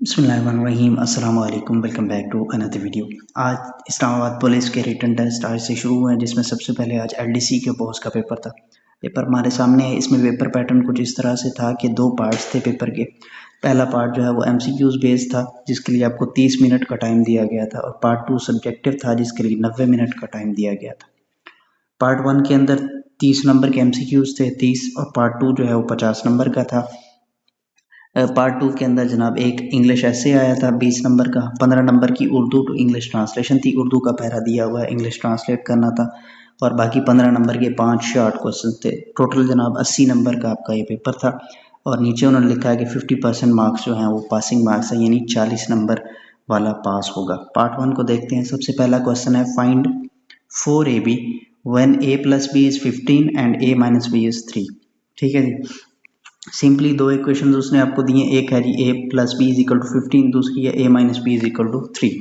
बिस्मिल्लाहिर्रहमानिर्रहीम अस्सलाम वालेकुम welcome back to another video. आज इस्लामाबाद पुलिस के रिटन टेस्ट आज से शुरू हुए हैं, जिसमें सबसे पहले आज एलडीसी के पोस्ट का पेपर था। पेपर हमारे सामने है। इसमें पेपर पैटर्न कुछ इस तरह से था कि दो पार्ट्स थे पेपर के। पहला पार्ट जो है वो एमसीक्यूज बेस्ड था, जिसके लिए आपको 30 मिनट का टाइम दिया गया था, और पार्ट 2 सब्जेक्टिव था, जिसके लिए 90 मिनट का टाइम दिया गया था। पार्ट 1 के अंदर 30 नंबर के एमसीक्यूज थे 30, और पार्ट 2 जो है वो 50 नंबर का था। पार्ट 2 के अंदर जनाब एक इंग्लिश ऐसे आया था 20 नंबर का, 15 नंबर की उर्दू टू इंग्लिश ट्रांसलेशन थी, उर्दू का पैरा दिया हुआ है, इंग्लिश ट्रांसलेट करना था, और बाकी 15 नंबर के 5 शॉर्ट क्वेश्चन थे। टोटल जनाब 80 नंबर का आपका ये पेपर था, और नीचे उन्होंने लिखा है कि 50% मार्क्स जो हैं वो पासिंग मार्क्स हैं, यानी 40 नंबर वाला पास होगा। पार्ट 1 को देखते हैं। सबसे पहला क्वेश्चन है find 4ab when a + b is 15 and a - b is 3। ठीक है जी। सिंपली दो इक्वेशंस उसने आपको दिए, एक है जी a + b = 15, दूसरी है a - b = 3।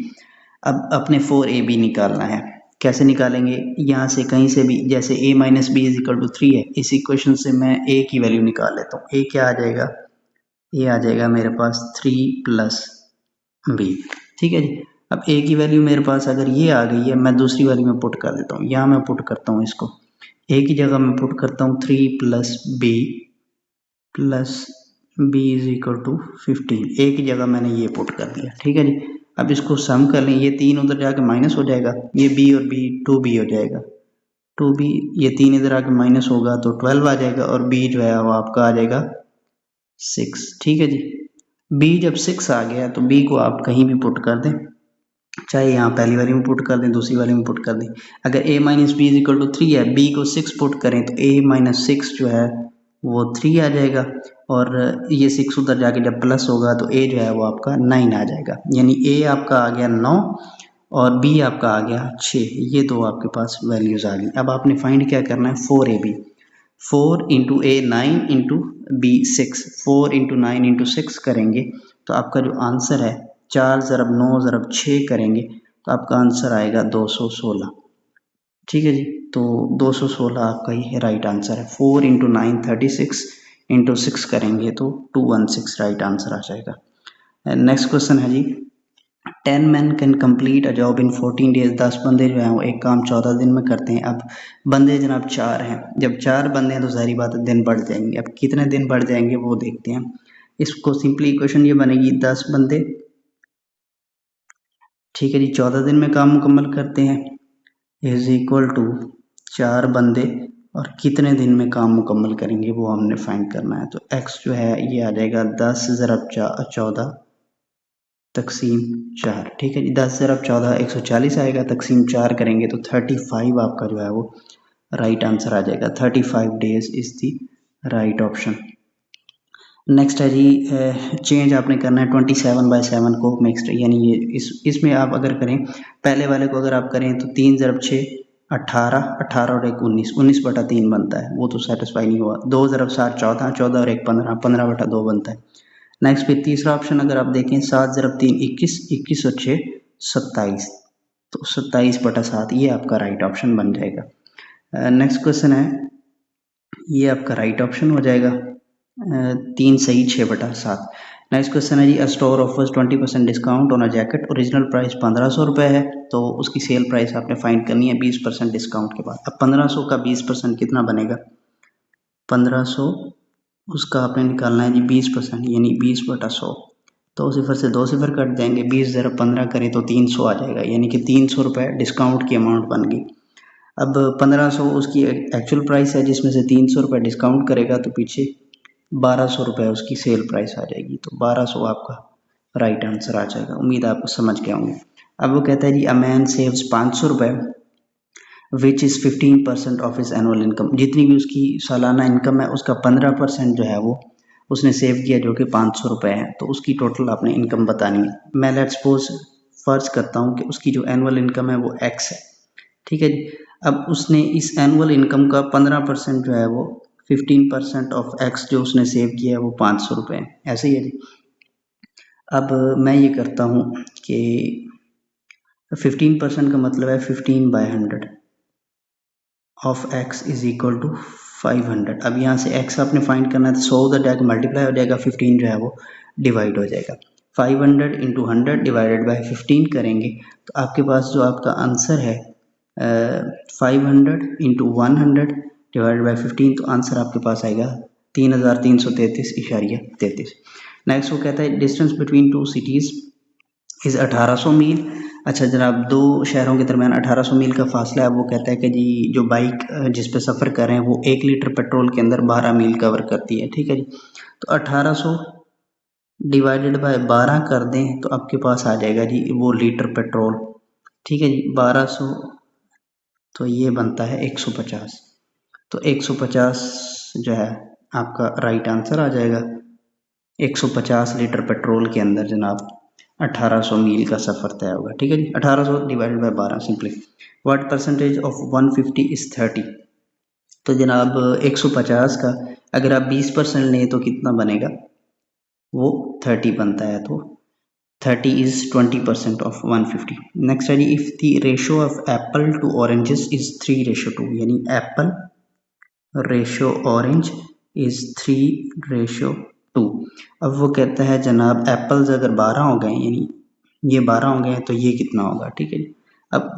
अब अपने 4ab निकालना है। कैसे निकालेंगे? यहाँ से कहीं से भी, जैसे a - b = 3 है, इस इक्वेशन से मैं a की वैल्यू निकाल लेता हूँ। a क्या आ जाएगा? a आ जाएगा मेरे पास 3 + b। ठीक है जी। अब a की वैल्यू मेरे पास अगर ये आ गई है, मैं दूसरी वैल्यू में पुट कर देता हूँ। यहाँ मैं पुट करता हूँ इसको, a की जगह मैं पुट करता हूँ 3 + b + b = 15। ए की जगह मैंने ये पुट कर दिया। ठीक है जी। अब इसको सम कर लें, ये 3 उधर जाके माइनस हो जाएगा, ये b और b 2b हो जाएगा, 2b, ये 3 इधर आके माइनस होगा तो 12 आ जाएगा, और b जो है वो आपका आ जाएगा 6। ठीक है जी। b जब 6 आ गया तो b को आप कहीं भी पुट कर दें, चाहे यहाँ पहली वाली में पुट कर दें, दूसरी वाली में पुट कर दें। अगर a - b = 3 है, b को 6 पुट करें तो a - 6 जो है वो 3 आ जाएगा, और ये 6 उधर जाके जब प्लस होगा तो a जो है वो आपका 9 आ जाएगा, यानी a आपका आ गया 9 और b आपका आ गया 6। ये दो आपके पास वैल्यूज़ आ गई। अब आपने फाइंड क्या करना है? 4ab, 4 × a 9 × b 6, 4 × 9 × 6 करेंगे तो आपका जो आंसर है 4 × 9 × 6 करेंगे तो आपका आंसर आएगा 216। ठीक है जी। तो 216 आपका ये राइट आंसर है। 4 × 9 36 × 6 करेंगे तो 216 राइट आंसर आ जाएगा। नेक्स्ट क्वेश्चन है जी 10 men can complete a job in 14 days. 10 बंदे जो हैं वो एक काम 14 दिन में करते हैं। अब बंदे जनाब 4 हैं, जब 4 बंदे हैं तो ज़ाहिर बात है दिन बढ़ जाएंगे। अब कितने दिन बढ़ जाएंगे वो देखते हैं। इसको सिंपली इक्वेशन ये बनेगी 10 बंदे, ठीक है जी, 14 दिन में काम मुकम्मल करते हैं, इज इक्वल टू 4 बंदे और कितने दिन में काम मुकम्मल करेंगे वो हमने फाइंड करना है। तो x जो है ये आ जाएगा 10 × 14 तकसीम 4। ठीक है जी। 10 × 14 140 आएगा, तकसीम 4 करेंगे तो 35 आपका जो है वो राइट आंसर आ जाएगा। 35 days is the right option. Next है जी चेंज आपने करना है 27/7 को मिक्सड, यानी ये इसमें आप अगर करें पहले वाले को अगर आप करें तो 3 × 6 18, 18 और 1 19, 19/3 बनता है, वो तो सेटिस्फाई नहीं हुआ। 2 × 7 14, 14 और 1 15, 15/2 बनता है। नेक्स्ट फिर तीसरा ऑप्शन अगर आप देखें 7 × 3 21, 21 और 6 27, तो 27/7 ये आपका राइट ऑप्शन बन जाएगा। नेक्स्ट क्वेश्चन है, ये आपका राइट ऑप्शन हो जाएगा 3 सही 6/7। नेक्स्ट क्वेश्चन है जी a store offers 20% discount on a jacket, original price 1500 रुपये है, तो उसकी सेल प्राइस आपने फाइंड करनी है 20% डिस्काउंट के बाद। अब 1500 का 20% कितना बनेगा? 1500 उसका आपने निकालना है जी 20%, यानी 20/100, तो 0 से 2 0 कट जाएंगे, 20 ज़रा 15 करें तो 300 आ जाएगा, यानी कि 300 रुपये डिस्काउंट की अमाउंट बन गई। अब 1500 उसकी एक्चुअल प्राइस है, जिसमें से 300 रुपये डिस्काउंट करेगा तो पीछे 1200 रुपये उसकी सेल प्राइस आ जाएगी, तो 1200 आपका राइट आंसर आ जाएगा। उम्मीद है आपको समझ गए होंगे। अब वो कहता है जी अ मैन सेव्स 500 रुपये which is 15% of his annual income. जितनी भी उसकी सालाना इनकम है उसका 15% जो है वो उसने सेव किया, जो कि 500 रुपये है, तो उसकी टोटल आपने इनकम बतानी है। मैं लेट्स सपोज फ़र्ज़ करता हूँ कि उसकी जो एनुअल इनकम है वो x है। ठीक है जी। अब उसने इस एनुअल इनकम का 15% जो है वो 15% ऑफ x जो उसने सेव किया है वो 500 रुपये है, ऐसे ही है जी। अब मैं ये करता हूँ कि 15% का मतलब है 15/100 of x is equal to 500। अब यहाँ से x आपने फाइंड करना है तो 100 उधर जाके मल्टीप्लाई हो जाएगा, 15 जो है वो डिवाइड हो जाएगा। 500 इंटू 100 डिवाइडेड बाई 15 करेंगे तो आपके पास जो आपका आंसर है 500 इंटू 100 डिवाइडेड बाई 15, तो आंसर आपके पास आएगा 3333.33। नेक्स्ट वो कहता है distance between two cities is 1800 मील। अच्छा जनाब, दो शहरों के दरमियान 1800 मील का फासला है। वो कहता है कि जी जो बाइक जिस पे सफ़र कर रहे हैं वो 1 लीटर पेट्रोल के अंदर 12 मील कवर करती है। ठीक है जी, तो 1800 डिवाइडेड बाय 12 कर दें तो आपके पास आ जाएगा जी वो लीटर पेट्रोल। ठीक है जी, 1200 तो ये बनता है 150। तो 150 जो है आपका राइट आंसर आ जाएगा। 150 लीटर पेट्रोल के अंदर जनाब 1800 मील का सफ़र तय होगा। ठीक है जी, 1800 divided by 12 simply. What percentage of 150 is 30। तो जनाब 150 का अगर आप 20% लें तो कितना बनेगा, वो 30 बनता है। तो 30 is 20% of 150। नेक्स्ट है जी if the ratio of apple to oranges is 3:2, यानी एप्पल रेशो ऑरेंज इज़ 3:2। अब वो कहता है जनाब एप्पल्स अगर 12 हो गए, यानी ये 12 हो गए तो ये कितना होगा। ठीक है जी, अब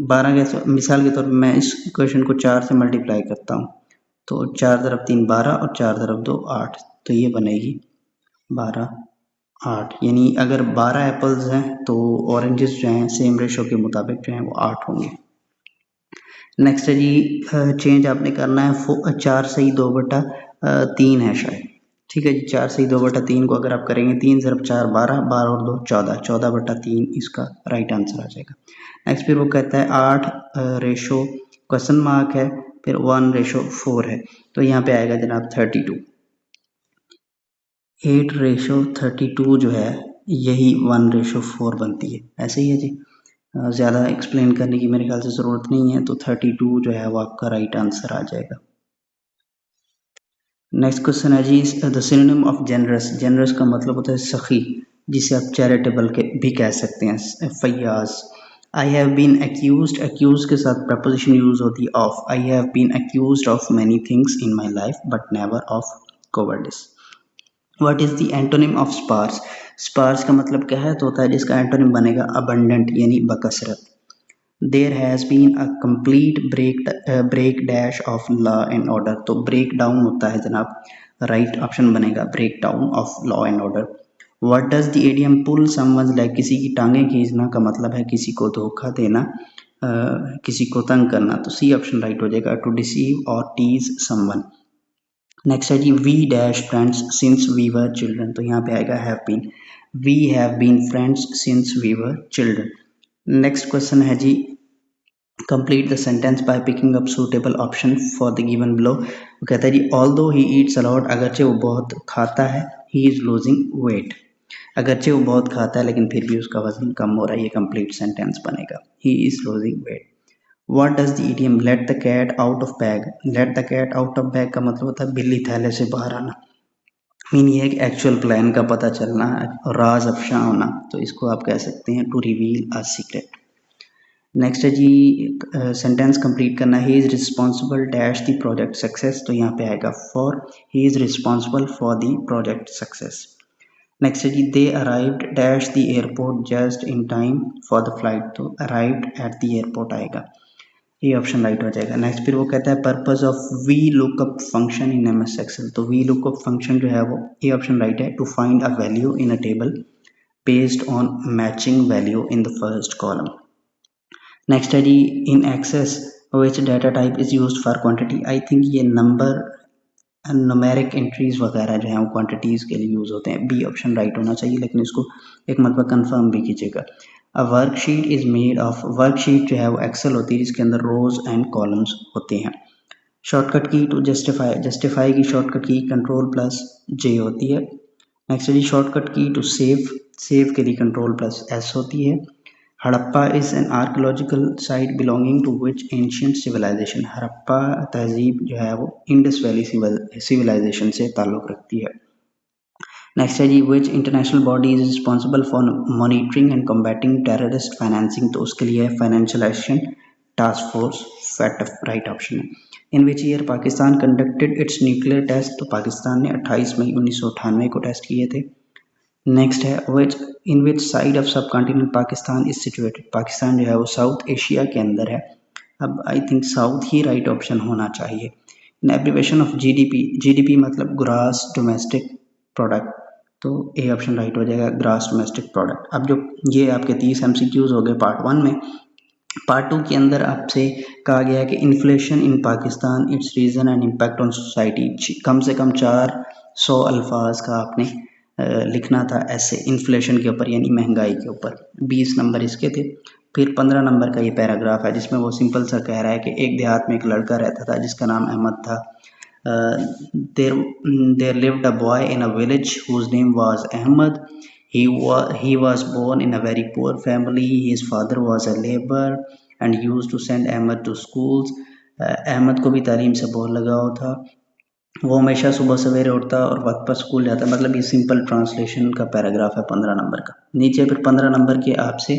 12 के मिसाल के तौर पर मैं इस क्वेश्चन को 4 से मल्टीप्लाई करता हूँ तो 4 × 3 12 और 4 × 2 8, तो ये बनेगी 12 8, यानी अगर 12 एप्पल्स हैं तो ऑरेंजेस जो हैं सेम रेशो के मुताबिक जो हैं वो 8 होंगे। नेक्स्ट है जी चेंज आपने करना है 4 सही 2/3 है शायद। ठीक है जी, 4 सही 2/3 को अगर आप करेंगे 3 × 4 12, 12 और 2 14, 14/3 इसका राइट आंसर आ जाएगा। नेक्स्ट फिर वो कहता है 8 रेशो क्वेश्चन मार्क है, फिर 1:4 है, तो यहाँ पे आएगा जनाब 32। 8:32 जो है यही 1:4 बनती है। ऐसे ही है जी, ज़्यादा एक्सप्लेन करने की मेरे ख्याल से ज़रूरत नहीं है, तो 32 जो है वो आपका राइट आंसर आ जाएगा। नेक्स्ट क्वेश्चन है जी the synonym of generous. Generous का मतलब होता है सखी, जिसे आप चैरिटेबल के भी कह सकते हैं। फैयाज। I have been accused, accuse के साथ प्रपोजिशन यूज होती है of. I have been accused of many things in my life but never of cowardice. What is the antonym of sparse. Sparse का मतलब क्या है, तो होता है जिसका एंटोनिम बनेगा अबंडेंट, यानी बकसरत। There has been a complete break dash of law and order, तो ब्रेक डाउन होता है जनाब, राइट ऑप्शन बनेगा break down of law and order. What does the idiom pull someone's leg, किसी की टांगें खींचना का मतलब है किसी को धोखा देना, किसी को तंग करना, तो सी ऑप्शन राइट हो जाएगा, टू डिसीव और टीज समवन। नेक्स्ट है जी we dash friends since we were children, तो यहाँ पे आएगा have been. We have been friends since we were children. Next question है जी complete the sentence by picking up suitable option for the given below. वो कहता है जी ऑल्दो ही ईट्स अलॉट, अगरचे वो बहुत खाता है, ही इज लूजिंग वेट। अगरचे वो बहुत खाता है लेकिन फिर भी उसका वजन कम हो रहा है, ये कंप्लीट सेंटेंस बनेगा, he is losing weight. What does the idiom let the cat out of bag, let the cat out of bag का मतलब होता है बिल्ली थैले से बाहर आना, मीन ये एक एक्चुअल प्लान का पता चलना और राज अफशा होना, तो इसको आप कह सकते हैं to reveal a secret. Next है जी सेंटेंस कंप्लीट करना, he is responsible dash the project success, तो यहाँ पे आएगा for, he is responsible for the project success. Next है जी they arrived dash the airport just in time for the flight, तो अराइव्ड एट द एयरपोर्ट आएगा, ये option right हो जाएगा। नेक्स्ट फिर वो कहता है purpose of V lookup function in MS Excel, तो वी लुकअप फंक्शन जो है वो ये ऑप्शन राइट है, to find a value in a table based on matching value in the first column. Next है जी in Access which data type is used for quantity, I think ये number numeric entries वगैरह जो है वो quantities के लिए use होते हैं, बी ऑप्शन राइट होना चाहिए, लेकिन इसको एक मतलब कंफर्म भी कीजिएगा। अ worksheet is made of, worksheet जो है वो एक्सेल होती है जिसके अंदर रोज एंड कॉलम्स होते हैं। Shortcut key to justify, justify की शॉर्टकट की कंट्रोल+J होती है। नेक्स्ट है जी shortcut key to save, save के लिए कंट्रोल+S होती है। Harappa is an archaeological site belonging to which ancient civilization, Harappa तहजीब जो है वो इंडस वैली सिविलाइजेशन से ताल्लुक़ रखती है। नेक्स्ट है जी which international body is responsible for monitoring and combating terrorist financing, तो उसके लिए financial action task force FATF, right option है। In which year Pakistan conducted its nuclear test, तो पाकिस्तान ने 28 मई 1998 को टेस्ट किए थे। नेक्स्ट है विच साइड ऑफ सब continent Pakistan is situated. Pakistan जो है वो साउथ एशिया के अंदर है। अब I think south he right option होना चाहिए। इन एब्रीवेशन ऑफ जीडीपी मतलब ग्रास डोमेस्टिक प्रोडक्ट, तो ए ऑप्शन राइट हो जाएगा, ग्रास डोमेस्टिक प्रोडक्ट। अब जो ये आपके 30 MCQs हो गए पार्ट 1 में। पार्ट 2 के अंदर आपसे कहा गया है कि inflation in Pakistan, its reason and impact on society. कम से कम 400 अल्फाज का आपने लिखना था ऐसे इन्फ्लेशन के ऊपर, यानी महंगाई के ऊपर। 20 नंबर इसके थे। फिर 15 नंबर का ये पैराग्राफ है जिसमें वो सिंपल सा कह रहा है कि एक देहात में एक लड़का रहता था जिसका नाम अहमद था। there lived a boy in a village whose name was Ahmad. He was born in a very poor family. His father was a laborer and used to send Ahmad to schools. Ahmad को भी तालीम से बहुत लगाव था। वो हमेशा सुबह सवेरे उठता और वक्त पर स्कूल जाता। मतलब ये सिंपल ट्रांसलेशन का पैराग्राफ है 15 नंबर का। नीचे फिर 15 नंबर के आपसे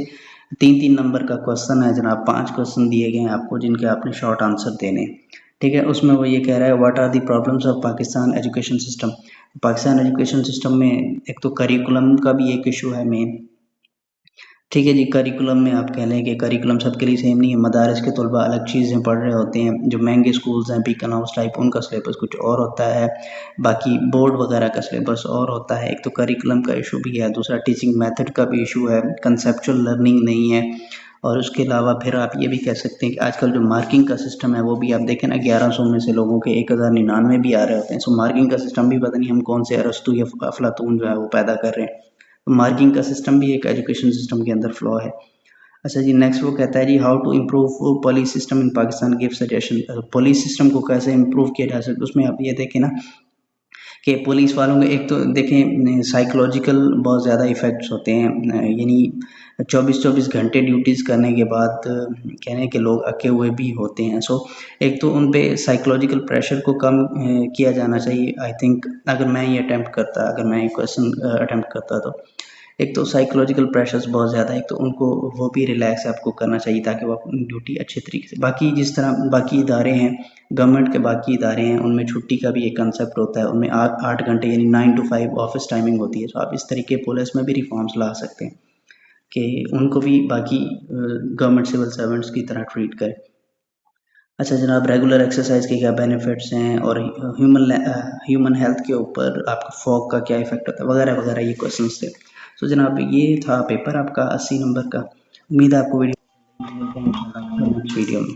3-3 नंबर का क्वेश्चन है जनाब। 5 क्वेश्चन दिए गए हैं आपको जिनके आपने शॉर्ट आंसर देने हैं। ठीक है, उसमें वो ये कह रहा है what are the problems of Pakistan education system. Pakistan education system में एक तो करिकुलम का भी एक इशू है मेन। ठीक है जी, करिकुलम में आप कह लें कि करिकुलम सबके लिए सेम नहीं है। मदारस के तलबा अलग चीज़ें पढ़ रहे होते हैं। जो महंगे स्कूल्स हैं बीकन हाउस टाइप, उनका सिलेबस कुछ और होता है। बाकी बोर्ड वगैरह का सिलेबस और होता है। एक तो करिकुलम का इशू भी है, दूसरा टीचिंग मेथड का भी इशू है, कंसेप्चुअल लर्निंग नहीं है। और उसके अलावा फिर आप ये भी कह सकते हैं कि आजकल जो मार्किंग का सिस्टम है वो भी आप देखें ना, 1100 में से लोगों के 1099 भी आ रहे होते हैं। सो मार्किंग का सिस्टम भी पता नहीं हम कौन से अरस्तु या अफलातून जो है वो पैदा कर रहे हैं। तो मार्किंग का सिस्टम भी एक एजुकेशन सिस्टम के अंदर फ्लॉ है। अच्छा जी, नेक्स्ट वो कहता है जी how to improve police system in Pakistan, give suggestion. Police system को कैसे इम्प्रूव किया जा सकता है, उसमें आप ये देखें ना कि पुलिस वालों के एक तो देखें साइकोलॉजिकल बहुत ज़्यादा इफ़ेक्ट्स होते हैं। यानी 24-24 घंटे ड्यूटीज़ करने के बाद कहने हैं कि लोग अके हुए भी होते हैं। सो एक तो उन पे साइकोलॉजिकल प्रेशर को कम किया जाना चाहिए। आई थिंक अगर मैं ये क्वेश्चन अटेम्प्ट करता तो एक तो साइकोलॉजिकल प्रेशर्स बहुत ज़्यादा है। एक तो उनको वो भी रिलैक्स आपको करना चाहिए ताकि वो अपनी ड्यूटी अच्छे तरीके से, बाकी जिस तरह बाकी इदारे हैं गवर्नमेंट के बाकी इदारे हैं उनमें छुट्टी का भी एक कंसेप्ट होता है। उनमें 8 घंटे यानी 9 to 5 ऑफिस टाइमिंग होती है। तो आप इस तरीके पुलिस में भी रिफॉर्म्स ला सकते हैं कि उनको भी बाकी गवर्नमेंट सिविल सर्वेंट्स की तरह ट्रीट करें। अच्छा जनाब, रेगुलर एक्सरसाइज के क्या बेनिफिट्स हैं और ह्यूमन हेल्थ के ऊपर आपका फॉग का क्या इफेक्ट होता है वगैरह वगैरह, ये क्वेश्चंस थे। सो जनाब ये था पेपर आपका 80 नंबर का। उम्मीद है आपको वीडियो नेक्स्ट वीडियो में।